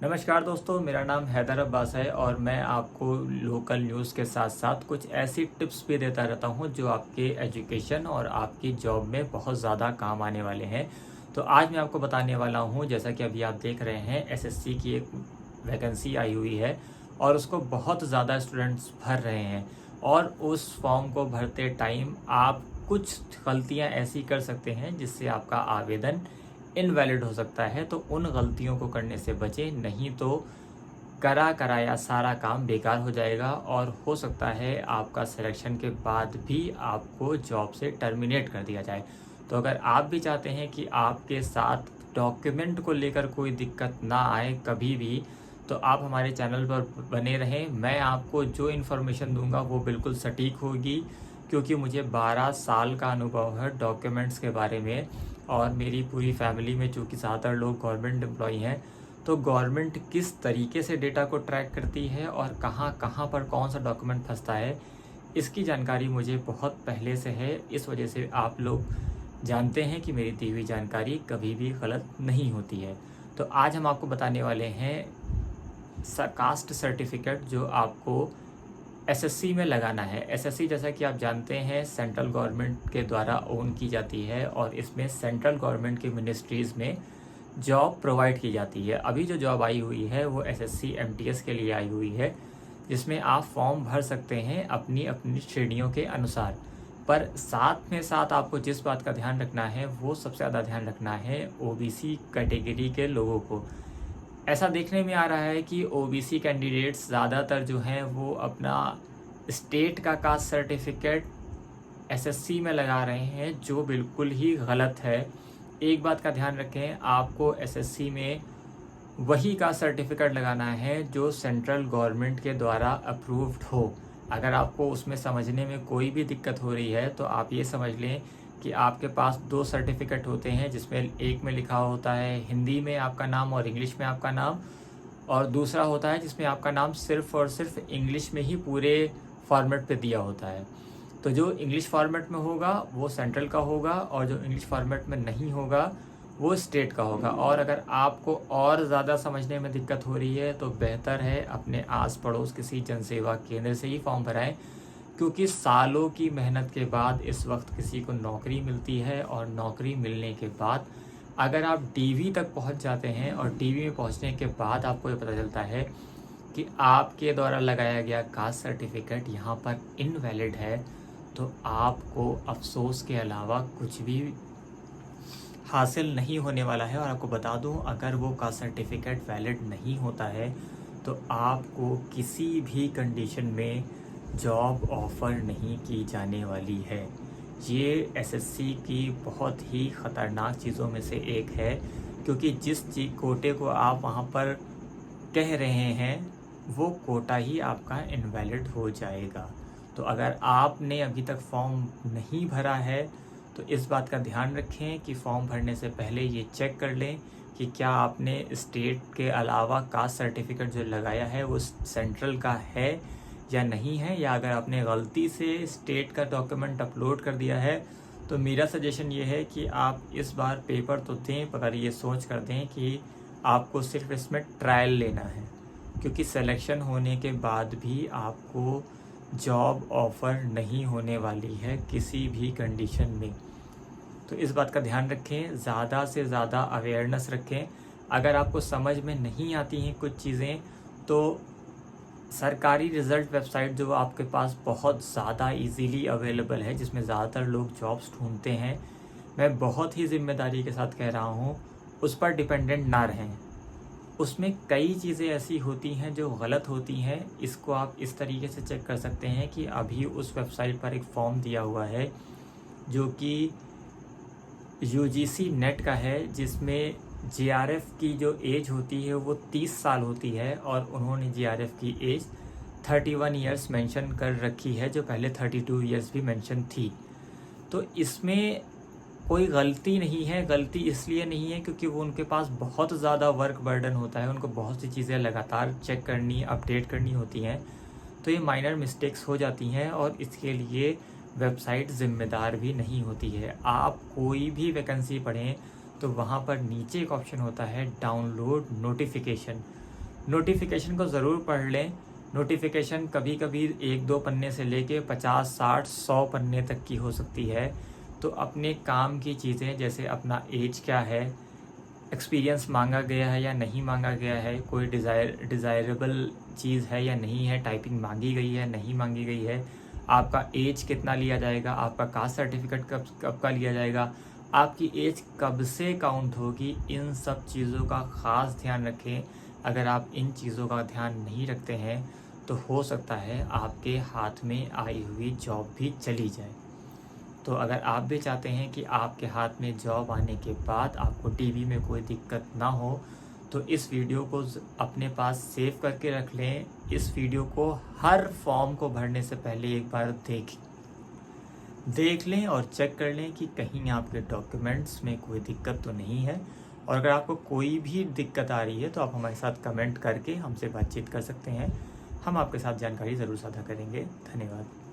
नमस्कार दोस्तों, मेरा नाम हैदर अब्बास है और मैं आपको लोकल न्यूज़ के साथ साथ कुछ ऐसी टिप्स भी देता रहता हूं जो आपके एजुकेशन और आपकी जॉब में बहुत ज़्यादा काम आने वाले हैं। तो आज मैं आपको बताने वाला हूं, जैसा कि अभी आप देख रहे हैं, एसएससी की एक वैकेंसी आई हुई है और उसको बहुत ज़्यादा स्टूडेंट्स भर रहे हैं। और उस फॉर्म को भरते टाइम आप कुछ गलतियां ऐसी कर सकते हैं जिससे आपका आवेदन इनवैलिड हो सकता है। तो उन गलतियों को करने से बचें, नहीं तो करा कराया सारा काम बेकार हो जाएगा और हो सकता है आपका सिलेक्शन के बाद भी आपको जॉब से टर्मिनेट कर दिया जाए। तो अगर आप भी चाहते हैं कि आपके साथ डॉक्यूमेंट को लेकर कोई दिक्कत ना आए कभी भी, तो आप हमारे चैनल पर बने रहें। मैं आपको जो इन्फॉर्मेशन दूंगा वो बिल्कुल सटीक होगी, क्योंकि मुझे 12 साल का अनुभव है डॉक्यूमेंट्स के बारे में। और मेरी पूरी फैमिली में चूँकि ज़्यादातर लोग गवर्नमेंट एम्प्लॉय हैं, तो गवर्नमेंट किस तरीके से डेटा को ट्रैक करती है और कहाँ कहाँ पर कौन सा डॉक्यूमेंट फंसता है, इसकी जानकारी मुझे बहुत पहले से है। इस वजह से आप लोग जानते हैं कि मेरी दी हुई जानकारी कभी भी गलत नहीं होती है। तो आज हम आपको बताने वाले हैं कास्ट सर्टिफिकेट जो आपको एसएससी में लगाना है। एसएससी, जैसा कि आप जानते हैं, सेंट्रल गवर्नमेंट के द्वारा ओन की जाती है और इसमें सेंट्रल गवर्नमेंट की मिनिस्ट्रीज़ में जॉब प्रोवाइड की जाती है। अभी जो जॉब आई हुई है वो एसएससी एमटीएस के लिए आई हुई है, जिसमें आप फॉर्म भर सकते हैं अपनी अपनी श्रेणियों के अनुसार। पर साथ में साथ आपको जिस बात का ध्यान रखना है, वो सबसे ज़्यादा ध्यान रखना है ओबीसी कैटेगरी के लोगों को। ऐसा देखने में आ रहा है कि ओबीसी कैंडिडेट्स ज़्यादातर जो हैं वो अपना स्टेट का कास्ट सर्टिफिकेट एसएससी में लगा रहे हैं, जो बिल्कुल ही गलत है। एक बात का ध्यान रखें, आपको एसएससी में वही का सर्टिफिकेट लगाना है जो सेंट्रल गवर्नमेंट के द्वारा अप्रूव्ड हो। अगर आपको उसमें समझने में कोई भी दिक्कत हो रही है तो आप ये समझ लें कि आपके पास दो सर्टिफिकेट होते हैं, जिसमें एक में लिखा होता है हिंदी में आपका नाम और इंग्लिश में आपका नाम, और दूसरा होता है जिसमें आपका नाम सिर्फ़ और सिर्फ इंग्लिश में ही पूरे फॉर्मेट पे दिया होता है। तो जो इंग्लिश फॉर्मेट में होगा वो सेंट्रल का होगा और जो इंग्लिश फॉर्मेट में नहीं होगा वो स्टेट का होगा। और अगर आपको और ज़्यादा समझने में दिक्कत हो रही है तो बेहतर है अपने आस पड़ोस किसी जनसेवा केंद्र से ही फॉर्म भराएं, क्योंकि सालों की मेहनत के बाद इस वक्त किसी को नौकरी मिलती है। और नौकरी मिलने के बाद अगर आप डीवी तक पहुंच जाते हैं और डीवी में पहुंचने के बाद आपको ये पता चलता है कि आपके द्वारा लगाया गया कास्ट सर्टिफिकेट यहाँ पर इनवैलिड है, तो आपको अफसोस के अलावा कुछ भी हासिल नहीं होने वाला है। और आपको बता दूं, अगर वो कास्ट सर्टिफिकेट वैलिड नहीं होता है तो आपको किसी भी कंडीशन में जॉब ऑफ़र नहीं की जाने वाली है। ये एसएससी की बहुत ही ख़तरनाक चीज़ों में से एक है, क्योंकि जिस कोटे को आप वहाँ पर कह रहे हैं वो कोटा ही आपका इनवैलिड हो जाएगा। तो अगर आपने अभी तक फॉर्म नहीं भरा है तो इस बात का ध्यान रखें कि फॉर्म भरने से पहले ये चेक कर लें कि क्या आपने स्टेट के अलावा कास्ट सर्टिफिकेट जो लगाया है वो सेंट्रल का है या नहीं है, या अगर आपने गलती से स्टेट का डॉक्यूमेंट अपलोड कर दिया है तो मेरा सजेशन ये है कि आप इस बार पेपर तो दें, पर ये सोच कर दें कि आपको सिर्फ इसमें ट्रायल लेना है, क्योंकि सिलेक्शन होने के बाद भी आपको जॉब ऑफ़र नहीं होने वाली है किसी भी कंडीशन में। तो इस बात का ध्यान रखें, ज़्यादा से ज़्यादा अवेयरनेस रखें। अगर आपको समझ में नहीं आती हैं कुछ चीज़ें तो सरकारी रिज़ल्ट वेबसाइट जो आपके पास बहुत ज़्यादा इजीली अवेलेबल है, जिसमें ज़्यादातर लोग जॉब्स ढूंढते हैं, मैं बहुत ही ज़िम्मेदारी के साथ कह रहा हूँ, उस पर डिपेंडेंट ना रहें। उसमें कई चीज़ें ऐसी होती हैं जो गलत होती हैं। इसको आप इस तरीके से चेक कर सकते हैं कि अभी उस वेबसाइट पर एक फॉर्म दिया हुआ है जो कि यूजीसी नेट का है, जिसमें जेआरएफ की जो एज होती है वो 30 साल होती है और उन्होंने जेआरएफ की एज 31 ईयर्स मेंशन कर रखी है, जो पहले 32 ईयर्स भी मेंशन थी। तो इसमें कोई गलती नहीं है। गलती इसलिए नहीं है क्योंकि वो उनके पास बहुत ज़्यादा वर्क बर्डन होता है, उनको बहुत सी चीज़ें लगातार चेक करनी, अपडेट करनी होती हैं, तो ये माइनर मिस्टेक्स हो जाती हैं और इसके लिए वेबसाइट ज़िम्मेदार भी नहीं होती है। आप कोई भी वैकेंसी पढ़ें तो वहाँ पर नीचे एक ऑप्शन होता है डाउनलोड नोटिफिकेशन, नोटिफिकेशन को ज़रूर पढ़ लें। नोटिफिकेशन कभी कभी 1-2 पन्ने से लेके 50, 60, 100 पन्ने तक की हो सकती है। तो अपने काम की चीज़ें, जैसे अपना एज क्या है, एक्सपीरियंस मांगा गया है या नहीं मांगा गया है, कोई डिज़ायरेबल चीज़ है या नहीं है, टाइपिंग मांगी गई है नहीं मांगी गई है, आपका एज कितना लिया जाएगा, आपका कास्ट सर्टिफिकेट कब कब का लिया जाएगा, आपकी एज कब से काउंट होगी, इन सब चीज़ों का ख़ास ध्यान रखें। अगर आप इन चीज़ों का ध्यान नहीं रखते हैं तो हो सकता है आपके हाथ में आई हुई जॉब भी चली जाए। तो अगर आप भी चाहते हैं कि आपके हाथ में जॉब आने के बाद आपको डीवी में कोई दिक्कत ना हो, तो इस वीडियो को अपने पास सेव करके रख लें। इस वीडियो को हर फॉर्म को भरने से पहले एक बार देख लें और चेक कर लें कि कहीं आपके डॉक्यूमेंट्स में कोई दिक्कत तो नहीं है। और अगर आपको कोई भी दिक्कत आ रही है तो आप हमारे साथ कमेंट करके हमसे बातचीत कर सकते हैं। हम आपके साथ जानकारी ज़रूर साझा करेंगे। धन्यवाद।